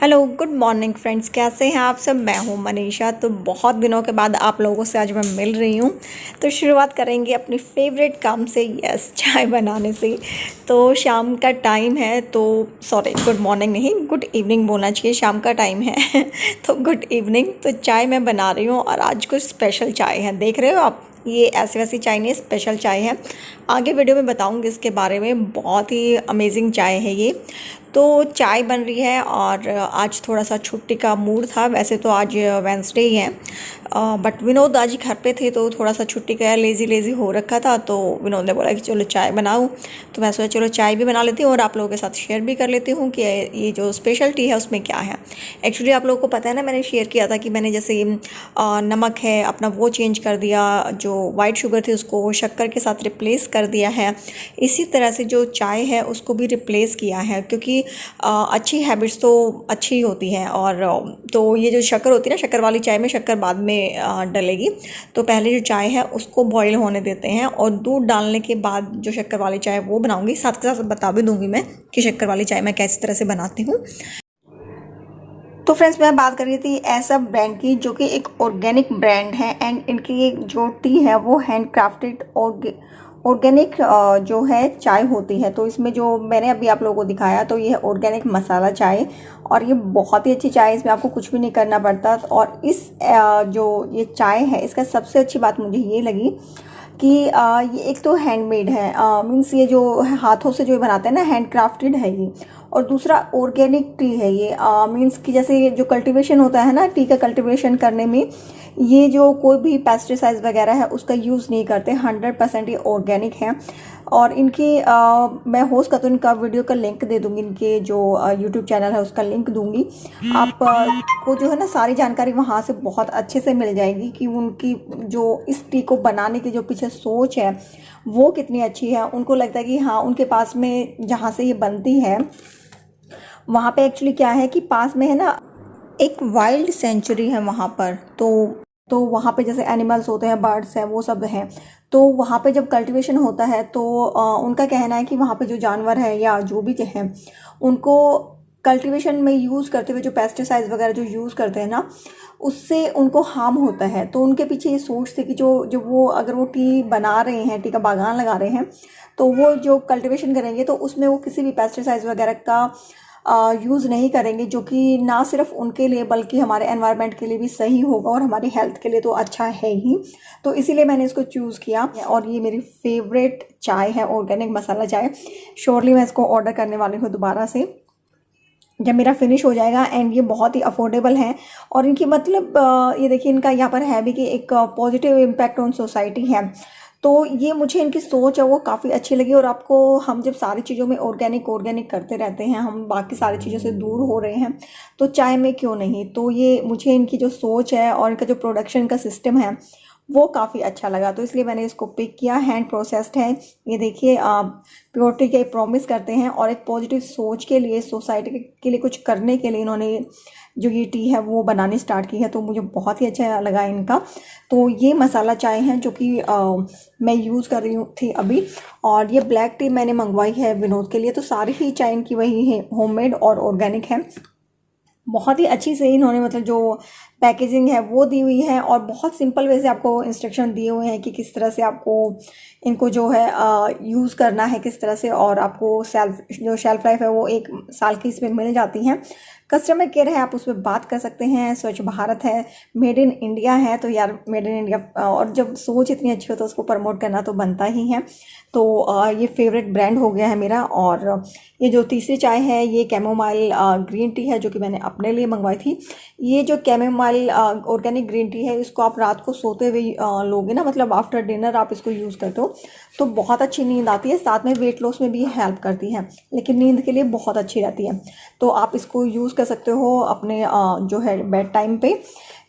Hello good morning friends, कैसे हैं आप सब। मैं हूं मनीषा। तो बहुत दिनों के बाद आप लोगों से आज मैं मिल रही हूं। तो शुरुआत करेंगे अपनी फेवरेट काम से, यस, चाय बनाने से। तो शाम का टाइम है, तो सॉरी, गुड मॉर्निंग नहीं, गुड इवनिंग बोलना चाहिए, शाम का टाइम है तो गुड इवनिंग। तो चाय मैं बना रही हूँ और आज कुछ स्पेशल चाय है, देख रहे हो आप। ये ऐसी वैसी चाय नहीं, स्पेशल चाय है। आगे वीडियो में बताऊंगी इसके बारे में। बहुत ही अमेजिंग चाय है ये। तो चाय बन रही है और आज थोड़ा सा छुट्टी का मूड था। वैसे तो आज वेंसडे ही है, बट विनोद आज ही घर पे थे, तो थोड़ा सा छुट्टी का लेज़ी लेज़ी हो रखा था। तो विनोद ने बोला कि चलो चाय बनाओ। तो मैं सोचा चलो चाय भी बना लेती हूँ और आप लोगों के साथ शेयर भी कर लेती हूँ कि ये जो स्पेशलिटी है उसमें क्या है। एक्चुअली आप लोगों को पता है ना, मैंने शेयर किया था कि मैंने जैसे नमक है अपना वो चेंज कर दिया, जो वाइट शुगर थी उसको शक्कर के साथ रिप्लेस कर दिया है। इसी तरह से जो चाय है उसको भी रिप्लेस किया है, क्योंकि अच्छी हैबिट्स तो अच्छी होती हैं। और तो ये जो शक्कर होती है ना, शक्कर वाली चाय में शक्कर बाद में डलेगी। तो पहले जो चाय है उसको बॉईल होने देते हैं और दूध डालने के बाद जो शक्कर वाली चाय वो बनाऊंगी। साथ के साथ बता भी दूंगी मैं कि शक्कर वाली चाय मैं किस तरह से बनाती हूँ। तो फ्रेंड्स, मैं बात कर रही थी ऐसा ब्रांड की जो कि एक ऑर्गेनिक ब्रांड है, एंड इनकी जो टी है वो हैंड क्राफ्टेड ऑर्गेनिक जो है चाय होती है। तो इसमें जो मैंने अभी आप लोगों को दिखाया, तो ये है ऑर्गेनिक मसाला चाय और ये बहुत ही अच्छी चाय है। इसमें आपको कुछ भी नहीं करना पड़ता। और इस जो ये चाय है, इसका सबसे अच्छी बात मुझे ये लगी कि ये एक तो हैंडमेड है, मीन्स ये जो हाथों से जो बनाते हैं ना, हैंड क्राफ्टेड है ये। और दूसरा ऑर्गेनिक टी है ये, मीन्स कि जैसे ये जो कल्टीवेशन होता है ना, टी का कल्टीवेशन करने में ये जो कोई भी पेस्टिसाइड्स वगैरह है उसका यूज़ नहीं करते। 100% ये ऑर्गेनिक है। और इनकी मैं होस्ट का तो इनका वीडियो का लिंक दे दूंगी, इनके जो यूट्यूब चैनल है उसका लिंक दूंगी। आप को जो है ना सारी जानकारी वहाँ से बहुत अच्छे से मिल जाएगी कि उनकी जो इस टी को बनाने की जो पीछे सोच है वो कितनी अच्छी है। उनको लगता है कि हाँ, उनके पास में जहाँ से ये बनती है वहाँ पे एक्चुअली क्या है कि पास में है ना एक वाइल्ड सेंचुरी है वहाँ पर। तो वहाँ पे जैसे एनिमल्स होते हैं, बर्ड्स हैं, वो सब हैं। तो वहाँ पे जब कल्टीवेशन होता है तो उनका कहना है कि वहाँ पे जो जानवर है या जो भी हैं, उनको कल्टीवेशन में यूज़ करते हुए जो पेस्टिसाइड्स वगैरह जो यूज़ करते हैं ना, उससे उनको हार्म होता है। तो उनके पीछे ये सोच थी कि जो वो अगर वो टी बना रहे हैं, टी का बागान लगा रहे हैं, तो वो जो कल्टीवेशन करेंगे तो उसमें वो किसी भी पेस्टिसाइड्स वगैरह का यूज़ नहीं करेंगे, जो कि ना सिर्फ उनके लिए बल्कि हमारे एनवायरनमेंट के लिए भी सही होगा और हमारी हेल्थ के लिए तो अच्छा है ही। तो इसीलिए मैंने इसको चूज़ किया और ये मेरी फेवरेट चाय है, ऑर्गेनिक मसाला चाय। श्योरली मैं इसको ऑर्डर करने वाली हूँ दोबारा से जब मेरा फिनिश हो जाएगा। एंड ये बहुत ही अफोर्डेबल है। और इनकी मतलब ये देखिए, इनका यहाँ पर है भी कि एक पॉजिटिव इम्पैक्ट ऑन सोसाइटी है। तो ये मुझे इनकी सोच है वो काफ़ी अच्छी लगी। और आपको, हम जब सारी चीज़ों में ऑर्गेनिक ऑर्गेनिक करते रहते हैं, हम बाकी सारी चीज़ों से दूर हो रहे हैं, तो चाय में क्यों नहीं। तो ये मुझे इनकी जो सोच है और इनका जो प्रोडक्शन का सिस्टम है वो काफ़ी अच्छा लगा, तो इसलिए मैंने इसको पिक किया। हैंड प्रोसेस्ड है ये, देखिए, प्योरिटी के प्रॉमिस करते हैं और एक पॉजिटिव सोच के लिए, सोसाइटी के लिए कुछ करने के लिए इन्होंने जो ये टी है वो बनानी स्टार्ट की है। तो मुझे बहुत ही अच्छा लगा इनका। तो ये मसाला चाय है जो कि मैं यूज़ कर रही थी अभी। और ये ब्लैक टी मैंने मंगवाई है विनोद के लिए। तो सारी ही चाय इनकी वही है, होममेड और ऑर्गेनिक है। बहुत ही अच्छी से इन्होंने मतलब जो पैकेजिंग है वो दी हुई है और बहुत सिंपल वे से आपको इंस्ट्रक्शन दिए हुए हैं कि किस तरह से आपको इनको जो है यूज़ करना है, किस तरह से। और आपको शेल्फ लाइफ है वो 1 साल की इसमें मिल जाती हैं। कस्टमर केयर है, आप उसमें बात कर सकते हैं। स्वच्छ भारत है, मेड इन इंडिया है। तो यार, मेड इन इंडिया, और जब सोच इतनी अच्छी हो तो उसको प्रमोट करना तो बनता ही है। तो ये फेवरेट ब्रांड हो गया है मेरा। और ये जो तीसरी चाय है ये कैमोमाइल ग्रीन टी है, जो कि मैंने अपने लिए मंगवाई थी। ये जो कैमोमाइल ऑर्गेनिक ग्रीन टी है, इसको आप रात को सोते हुए लोगे ना, मतलब आफ्टर डिनर आप इसको यूज़ करते हो तो बहुत अच्छी नींद आती है। साथ में वेट लॉस में भी हेल्प करती है, लेकिन नींद के लिए बहुत अच्छी रहती है। तो आप इसको यूज़ कर सकते हो अपने जो है बेड टाइम पे।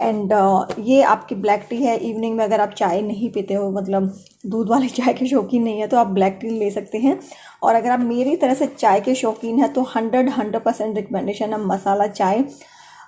एंड ये आपकी ब्लैक टी है। इवनिंग में अगर आप चाय नहीं पीते हो, मतलब दूध वाली चाय के शौकीन नहीं है, तो आप ब्लैक टी ले सकते हैं। और अगर आप मेरी तरह से चाय के शौकीन हैं तो 100% रिकमेंडेशन है मसाला चाय।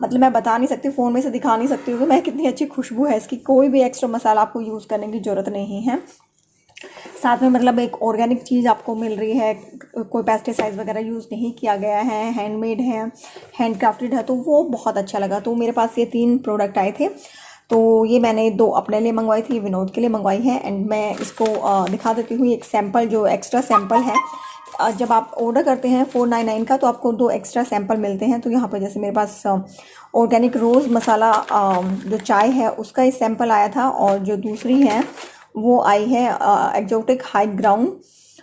मतलब मैं बता नहीं सकती, फ़ोन में से दिखा नहीं सकती हूँ कि मैं कितनी अच्छी खुशबू है इसकी। कोई भी एक्स्ट्रा मसाला आपको यूज़ करने की ज़रूरत नहीं है। साथ में मतलब एक ऑर्गेनिक चीज़ आपको मिल रही है, कोई पेस्टिसाइड वगैरह यूज़ नहीं किया गया है, हैंडमेड है, हैंड क्राफ्टेड है, तो वो बहुत अच्छा लगा। तो मेरे पास ये 3 प्रोडक्ट आए थे। तो ये मैंने 2 अपने लिए मंगवाई थी, विनोद के लिए मंगवाई है। एंड मैं इसको दिखा देती हूँ एक सैम्पल, जो एक्स्ट्रा सैम्पल है। जब आप ऑर्डर करते हैं 499 का तो आपको 2 एक्स्ट्रा सैम्पल मिलते हैं। तो यहाँ पर जैसे मेरे पास ऑर्गेनिक रोज़ मसाला जो चाय है उसका एक सैम्पल आया था, और जो दूसरी है वो आई है exotic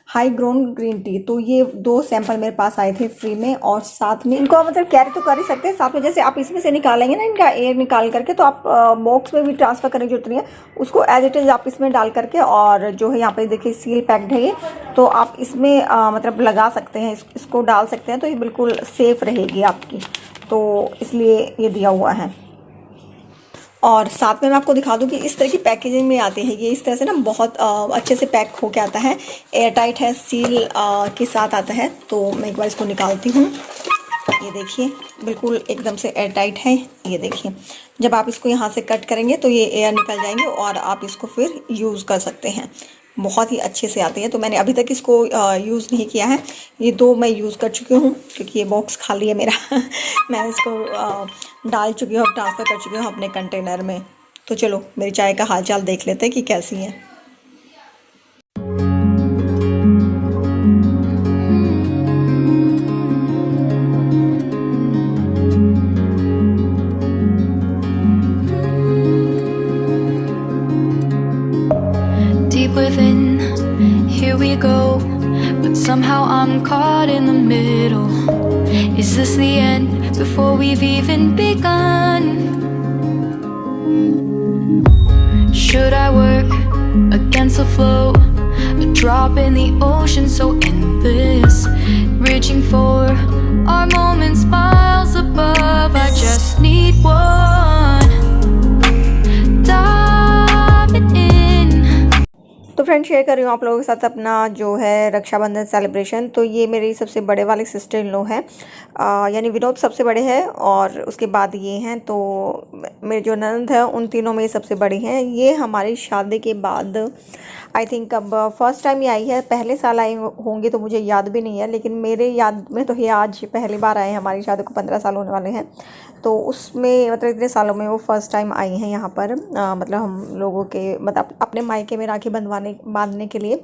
high grown green tea. तो ये 2 सैंपल मेरे पास आए थे फ्री में। और साथ में इनको मतलब कैरी तो कर ही सकते हैं साथ में, जैसे आप इसमें से निकालेंगे ना इनका एयर निकाल करके, तो आप बॉक्स में भी ट्रांसफ़र करने की जरूरत नहीं है, उसको एज इट इज़ आप इसमें डाल करके, और जो है यहाँ पे देखिए सील पैक्ड है ये, तो आप इसमें मतलब लगा सकते हैं, इसको डाल सकते हैं, तो ये बिल्कुल सेफ़ रहेगी आपकी। तो इसलिए ये दिया हुआ है। और साथ में मैं आपको दिखा दूं कि इस तरह की पैकेजिंग में आते हैं ये, इस तरह से ना बहुत अच्छे से पैक होके आता है, एयर टाइट है, सील के साथ आता है। तो मैं एक बार इसको निकालती हूँ। ये देखिए बिल्कुल एकदम से एयर टाइट है। ये देखिए जब आप इसको यहाँ से कट करेंगे तो ये एयर निकल जाएंगे और आप इसको फिर यूज़ कर सकते हैं। बहुत ही अच्छे से आते हैं। तो मैंने अभी तक इसको यूज़ नहीं किया है, ये 2 मैं यूज़ कर चुकी हूँ क्योंकि ये बॉक्स खाली है मेरा मैंने इसको डाल चुकी हूँ, ट्रांसफ़र कर चुकी हूँ अपने कंटेनर में। तो चलो मेरी चाय का हालचाल देख लेते हैं कि कैसी है। Deep within, here we go, but somehow I'm caught in the middle. Is this the end before we've even begun? Should I work against the flow, a drop in the ocean so endless, reaching for our moments miles above? I just need one. Diving in. तो friend share कर रही हूँ आप लोगों के साथ अपना जो है रक्षाबंधन सेलिब्रेशन। तो ये मेरी सबसे बड़े वाले सिस्टर इन लॉ है, यानी विनोद सबसे बड़े हैं और उसके बाद ये हैं। तो मेरे जो ननद है उन तीनों में ये सबसे बड़ी हैं। ये हमारी शादी के बाद आई थिंक अब फर्स्ट टाइम ये आई है, पहले साल आई होंगी तो मुझे याद भी नहीं है, लेकिन मेरे याद में तो ये आज पहली बार आए हैं। हमारी शादी को 15 साल होने वाले हैं, तो उसमें मतलब इतने सालों में वो फ़र्स्ट टाइम आई हैं यहाँ पर, मतलब हम लोगों के मतलब अपने मायके में राखी बांधने के लिए।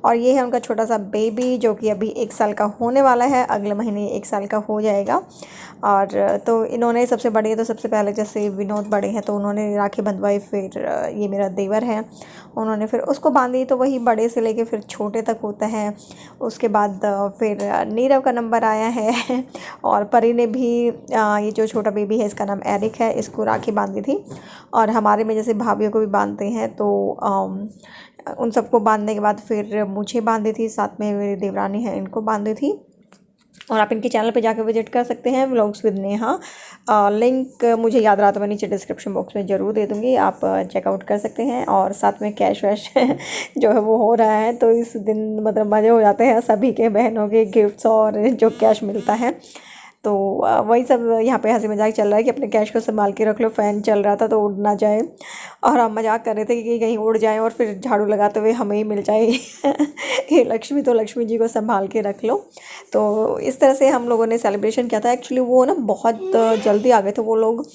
और ये है उनका छोटा सा बेबी जो कि अभी 1 साल का होने वाला है, अगले महीने 1 साल का हो जाएगा। और तो इन्होंने सबसे बड़े, तो सबसे पहले जैसे विनोद बड़े हैं तो उन्होंने राखी बंधवाई, फिर ये मेरा देवर है उन्होंने फिर उसको बांधी। तो वही बड़े से लेके फिर छोटे तक होता है। उसके बाद फिर नीरव का नंबर आया है और परी ने भी ये जो छोटा बेबी है इसका नाम एरिक है, इसको राखी बांधी थी। और हमारे में जैसे भाभीयों को भी बांधते हैं, तो उन सबको बांधने के बाद फिर मुझे बांधी थी, साथ में मेरी देवरानी है इनको बांधी थी। और आप इनके चैनल पे जाकर विजिट कर सकते हैं, व्लॉग्स विद नेहा। लिंक मुझे याद रहा तो मैं नीचे डिस्क्रिप्शन बॉक्स में ज़रूर दे दूँगी, आप चेकआउट कर सकते हैं। और साथ में कैश वैश जो है वो हो रहा है, तो इस दिन मतलब मज़े हो जाते हैं सभी के, बहनों के गिफ्ट्स और जो कैश मिलता है। तो वही सब यहाँ पे हंसी मजाक चल रहा है कि अपने कैश को संभाल के रख लो, फ़ैन चल रहा था तो उड़ ना जाए। और हम मजाक कर रहे थे कि कहीं उड़ जाए और फिर झाड़ू लगाते हुए हमें ही मिल जाए ये लक्ष्मी, तो लक्ष्मी जी को संभाल के रख लो। तो इस तरह से हम लोगों ने सेलिब्रेशन किया था। एक्चुअली वो ना बहुत जल्दी आ गए थे वो लोग,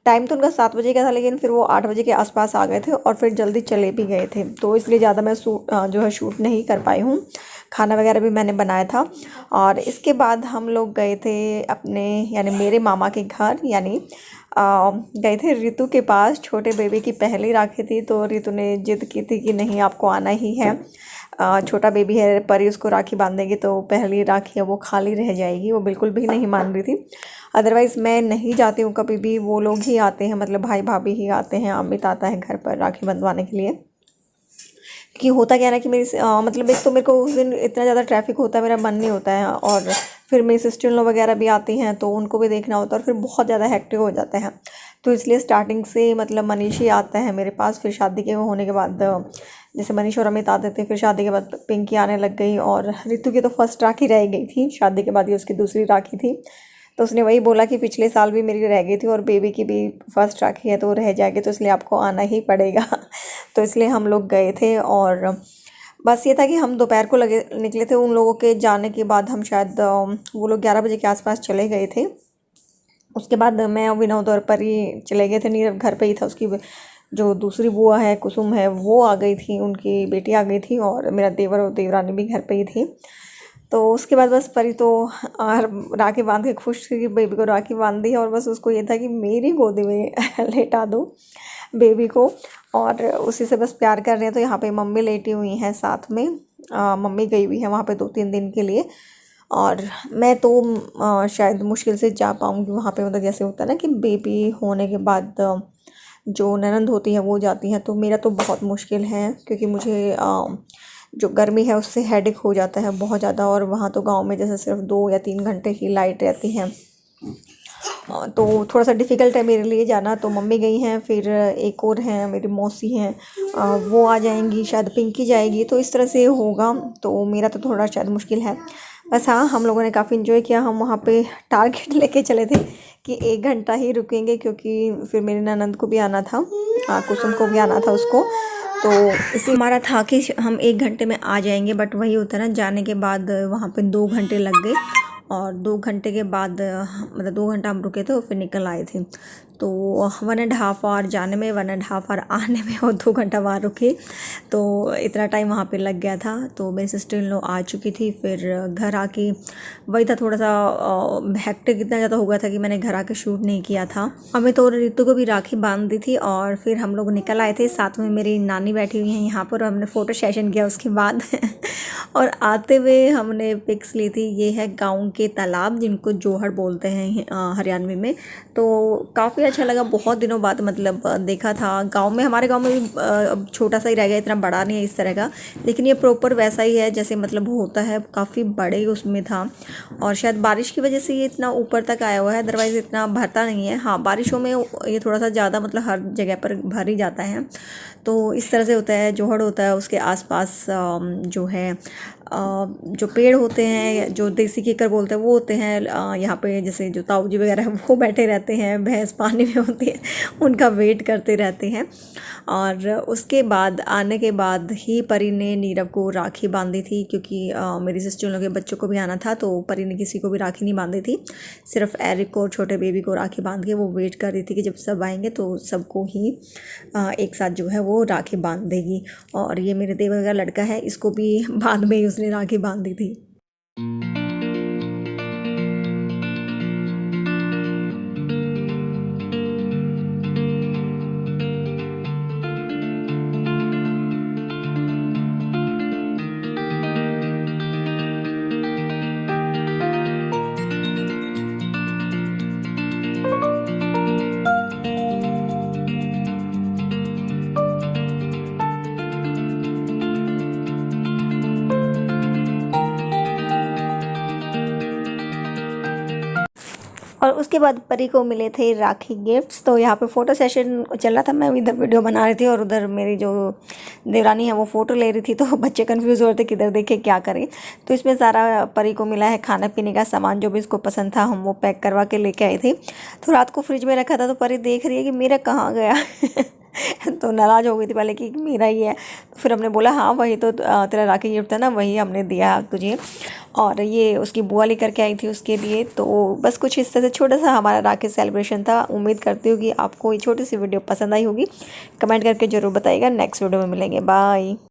टाइम तो उनका 7 बजे का था, लेकिन फिर वो 8 बजे के आसपास आ गए थे और फिर जल्दी चले भी गए थे। तो इसलिए ज़्यादा मैं जो है शूट नहीं कर पाई हूँ। खाना वगैरह भी मैंने बनाया था। और इसके बाद हम लोग गए थे अपने यानी मेरे मामा के घर, यानी गए थे रितु के पास। छोटे बेबी की पहली राखी थी, तो रितु ने जिद की थी कि नहीं आपको आना ही है, छोटा बेबी है, परी उसको राखी बांधेगी तो पहली राखी है वो खाली रह जाएगी। वो बिल्कुल भी नहीं मान रही थी। अदरवाइज़ मैं नहीं जाती हूँ कभी भी, वो लोग ही आते हैं, मतलब भाई भाभी ही आते हैं, अमित आता है घर पर राखी बंधवाने के लिए। कि होता क्या है ना कि मेरी मतलब एक तो मेरे को उस दिन इतना ज़्यादा ट्रैफिक होता है, मेरा मन नहीं होता है, और फिर मेरी सिस्टर इन लॉ वगैरह भी आती हैं तो उनको भी देखना होता है, और फिर बहुत ज़्यादा हेक्टिक हो जाता है। तो इसलिए स्टार्टिंग से मतलब मनीष ही आता है मेरे पास। फिर शादी के होने के बाद जैसे मनीष और अमित आते थे, फिर शादी के बाद पिंकी आने लग गई। और रितु की तो फर्स्ट राखी रह गई थी, शादी के बाद ये उसकी दूसरी राखी थी। तो उसने वही बोला कि पिछले साल भी मेरी रह गई थी और बेबी की भी फर्स्ट राखी है तो वो रह जाएगी, तो इसलिए आपको आना ही पड़ेगा। तो इसलिए हम लोग गए थे और बस ये था कि हम दोपहर को निकले थे। उन लोगों के जाने के बाद हम शायद वो लोग 11 बजे के आसपास चले गए थे। उसके बाद मैं विनोद और परी चले गए थे। नीरव घर पे ही था। उसकी जो दूसरी बुआ है कुसुम है वो आ गई थी, उनकी बेटी आ गई थी, और मेरा देवर और देवरानी भी घर पे ही थी। तो उसके बाद बस परी तो राखी बांध के खुश थी कि बेबी को राखी बांध दी है, और बस उसको ये था कि मेरी गोदी में लेटा दो बेबी को, और उसी से बस प्यार कर रहे हैं। तो यहाँ पे मम्मी लेटी हुई हैं साथ में। मम्मी गई हुई है वहाँ पे 2-3 दिन के लिए, और मैं तो शायद मुश्किल से जा पाऊँगी वहाँ पे। मतलब जैसे होता है ना कि बेबी होने के बाद जो ननंद होती है वो जाती हैं, तो मेरा तो बहुत मुश्किल है, क्योंकि मुझे जो गर्मी है उससे हेडेक हो जाता है बहुत ज़्यादा। और वहाँ तो गांव में जैसे सिर्फ 2 या 3 घंटे ही लाइट रहती हैं, तो थोड़ा सा डिफ़िकल्ट है मेरे लिए जाना। तो मम्मी गई हैं, फिर एक और हैं मेरी मौसी हैं, वो आ जाएंगी, शायद पिंकी जाएगी, तो इस तरह से होगा। तो मेरा तो थोड़ा शायद मुश्किल है। बस हाँ, हम लोगों ने काफ़ी इन्जॉय किया। हम वहाँ पे टारगेट लेके चले थे कि 1 घंटा ही रुकेंगे, क्योंकि फिर मेरी ननंद को भी आना था, कुसुम को भी आना था उसको। तो इसी हमारा था कि हम 1 घंटे में आ जाएंगे, बट वही होता है ना, जाने के बाद वहाँ पे 2 घंटे लग गए, और 2 घंटे के बाद मतलब 2 घंटा हम रुके थे और फिर निकल आए थे। तो 1.5 आवर जाने में, 1.5 आवर आने में, और 2 घंटा वहाँ रुके, तो इतना टाइम वहाँ पे लग गया था। तो मेरी सिस्टर इन लोग आ चुकी थी। फिर घर आके वही था, थोड़ा सा हेक्टिक इतना ज़्यादा हो गया था कि मैंने घर आके शूट नहीं किया था। हमें तो रितु को भी राखी बांध दी थी, और फिर हम लोग निकल आए थे। साथ में मेरी नानी बैठी हुई हैं यहाँ पर, और हमने फ़ोटो सेशन किया उसके बाद और आते हुए हमने पिक्स ली थी। ये है गाँव के तालाब, जिनको जोहड़ बोलते हैं हरियाणवी में। तो काफ़ी अच्छा लगा, बहुत दिनों बाद मतलब देखा था। गांव में, हमारे गांव में भी छोटा सा ही रह गया, इतना बड़ा नहीं है इस तरह का, लेकिन ये प्रॉपर वैसा ही है जैसे मतलब होता है, काफ़ी बड़े उसमें था। और शायद बारिश की वजह से ये इतना ऊपर तक आया हुआ है, अदरवाइज़ इतना भरता नहीं है। हाँ, बारिशों में ये थोड़ा सा ज़्यादा मतलब हर जगह पर भर ही जाता है। तो इस तरह से होता है, जोहड़ होता है, उसके आसपास जो है जो पेड़ होते हैं, जो देसी केकर बोलते हैं, वो होते हैं। यहाँ पे जैसे जो ताऊ जी वगैरह हैं वो बैठे रहते हैं, भैंस पानी में होती है, उनका वेट करते रहते हैं। और उसके बाद आने के बाद ही परी ने नीरव को राखी बांधी थी, क्योंकि मेरी सिस्टर लोग के बच्चों को भी आना था, तो परी ने किसी को भी राखी नहीं बांधी थी, सिर्फ एरिक को और छोटे बेबी को राखी बांध के वो वेट कर रही थी कि जब सब आएंगे तो सबको ही एक साथ जो है वो राखी बांध देगी। और ये मेरे देवर का लड़का है, इसको भी बाद में ही उसने राखी बांध दी थी। और उसके बाद परी को मिले थे राखी गिफ्ट्स। तो यहाँ पे फ़ोटो सेशन चल रहा था, मैं इधर वीडियो बना रही थी, और उधर मेरी जो देवरानी है वो फ़ोटो ले रही थी। तो बच्चे कंफ्यूज हो रहे थे किधर देखे क्या करें। तो इसमें सारा परी को मिला है खाने पीने का सामान, जो भी इसको पसंद था हम वो पैक करवा के लेके आए थे। तो रात को फ्रिज में रखा था, तो परी देख रही है कि मेरा कहाँ गया तो नाराज़ हो गई थी पहले कि मेरा ही है। तो फिर हमने बोला हाँ वही तो तेरा राखी गिफ्ट था ना, वही हमने दिया तुझे। और ये उसकी बुआ लेकर के आई थी उसके लिए। तो बस कुछ इस तरह से छोटा सा हमारा राखी सेलिब्रेशन था। उम्मीद करती हूँ कि आपको ये छोटी सी वीडियो पसंद आई होगी। कमेंट करके ज़रूर बताइएगा। नेक्स्ट वीडियो में मिलेंगे, बाय।